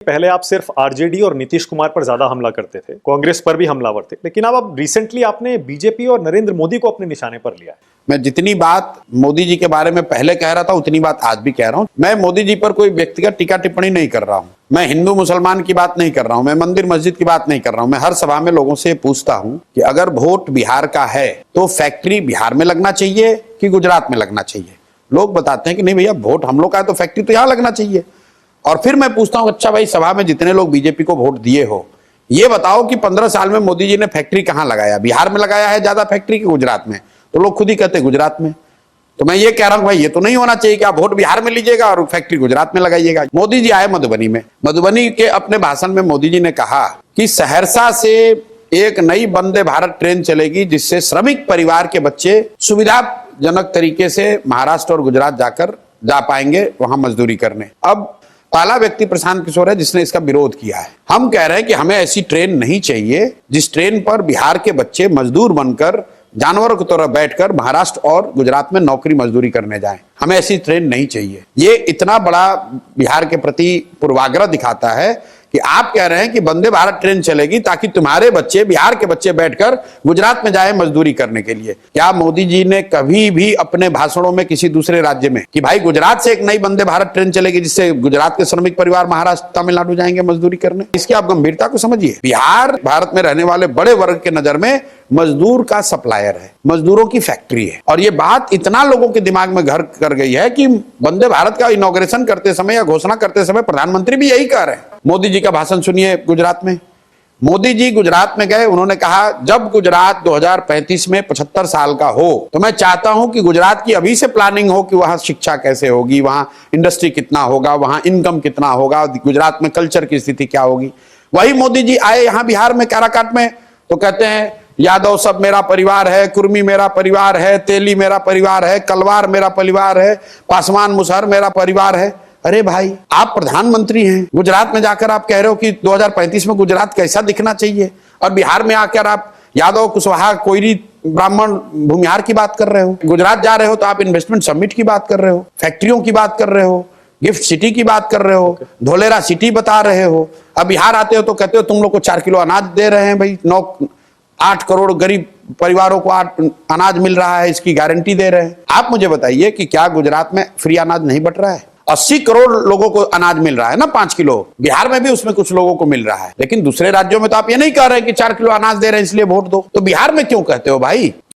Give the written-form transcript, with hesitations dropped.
पहले आप सिर्फ आरजेडी और नीतीश कुमार पर ज्यादा हमला करते थे, कांग्रेस पर भी हमलावर थे, लेकिन अब रिसेंटली आपने बीजेपी और नरेंद्र मोदी को अपने निशाने पर लिया है। मैं जितनी बात मोदी जी के बारे में पहले कह रहा था उतनी बात आज भी कह रहा हूं। मैं मोदी जी पर कोई व्यक्तिगत टीका टिप्पणी नहीं कर रहा हूं। मैं हिंदू मुसलमान की बात नहीं कर रहा हूं। मैं मंदिर मस्जिद की बात नहीं कर रहा हूं। मैं हर सभा में लोगों से पूछता हूं कि अगर वोट बिहार का है तो फैक्ट्री बिहार में लगना चाहिए कि गुजरात में लगना चाहिए। लोग बताते हैं कि नहीं भैया, वोट हम लोग का है तो फैक्ट्री तो यहां लगना चाहिए। और फिर मैं पूछता हूं, अच्छा भाई, सभा में जितने लोग बीजेपी को वोट दिए हो, ये बताओ कि 15 साल में मोदी जी ने फैक्ट्री कहां लगाया? बिहार में लगाया है ज्यादा फैक्ट्री कि गुजरात में? तो लोग खुद ही कहते गुजरात में। तो मैं ये कह रहा हूं भाई, ये तो नहीं होना चाहिए कि आप वोट बिहार में लीजिएगा और फैक्ट्री गुजरात में लगाइएगा। मोदी जी आए मधुबनी में, मधुबनी के अपने भाषण में मोदी जी ने कहा कि सहरसा से एक नई वंदे भारत ट्रेन चलेगी जिससे श्रमिक परिवार के बच्चे सुविधाजनक तरीके से महाराष्ट्र और गुजरात जा पाएंगे वहां मजदूरी करने। अब पहला व्यक्ति प्रशांत किशोर है जिसने इसका विरोध किया है। हम कह रहे हैं कि हमें ऐसी ट्रेन नहीं चाहिए जिस ट्रेन पर बिहार के बच्चे मजदूर बनकर, जानवरों की तरह बैठकर महाराष्ट्र और गुजरात में नौकरी मजदूरी करने जाएं। हमें ऐसी ट्रेन नहीं चाहिए। ये इतना बड़ा बिहार के प्रति पूर्वाग्रह दिखाता है कि आप कह रहे हैं कि वंदे भारत ट्रेन चलेगी ताकि तुम्हारे बच्चे, बिहार के बच्चे बैठकर गुजरात में जाए मजदूरी करने के लिए। क्या मोदी जी ने कभी भी अपने भाषणों में किसी दूसरे राज्य में कि भाई गुजरात से एक नई वंदे भारत ट्रेन चलेगी जिससे गुजरात के श्रमिक परिवार महाराष्ट्र, तमिलनाडु जाएंगे मजदूरी करने? इसकी आप गंभीरता को समझिए। बिहार भारत में रहने वाले बड़े वर्ग के नजर में मजदूर का सप्लायर है, मजदूरों की फैक्ट्री है। और ये बात इतना लोगों के दिमाग में घर कर गई है कि वंदे भारत का इनॉग्रेशन करते समय या घोषणा करते समय प्रधानमंत्री भी यही कह रहे हैं। मोदी जी का भाषण सुनिए गुजरात में। मोदी जी गुजरात में गए, उन्होंने कहा जब गुजरात 2035 में 75 साल का हो तो मैं चाहता हूं कि गुजरात की अभी से प्लानिंग हो कि वहां शिक्षा कैसे होगी, वहां इंडस्ट्री कितना होगा, वहां इनकम कितना होगा, गुजरात में कल्चर की स्थिति क्या होगी। वही मोदी जी आए यहां बिहार में काराकाट में तो कहते हैं यादव सब मेरा परिवार है, कुर्मी मेरा परिवार है, तेली मेरा परिवार है, कलवार मेरा परिवार है, पासवान मुसहर मेरा परिवार है। अरे भाई, आप प्रधानमंत्री हैं, गुजरात में जाकर आप कह रहे हो कि 2035 में गुजरात कैसा दिखना चाहिए, और बिहार में आकर आप यादव, कुशवाहा, कोयरी, ब्राह्मण, भूमिहार की बात कर रहे हो। गुजरात जा रहे हो तो आप इन्वेस्टमेंट समिट की बात कर रहे हो, फैक्ट्रियों की बात कर रहे हो, गिफ्ट सिटी की बात कर रहे हो, धोलेरा सिटी बता रहे हो। अब बिहार आते हो तो कहते हो तुम लोग को 4 किलो अनाज दे रहे हैं भाई, 8 करोड़ गरीब परिवारों को अनाज मिल रहा है, इसकी गारंटी दे रहे हैं। आप मुझे बताइए कि क्या गुजरात में फ्री अनाज नहीं बट रहा है? 80 करोड़ लोगों को अनाज मिल रहा है ना, 5 किलो। बिहार में भी उसमें कुछ लोगों को मिल रहा है, लेकिन दूसरे राज्यों में तो आप ये नहीं कह रहे कि 4 किलो अनाज दे रहे हैं इसलिए वोट दो। तो बिहार में क्यों कहते हो भाई?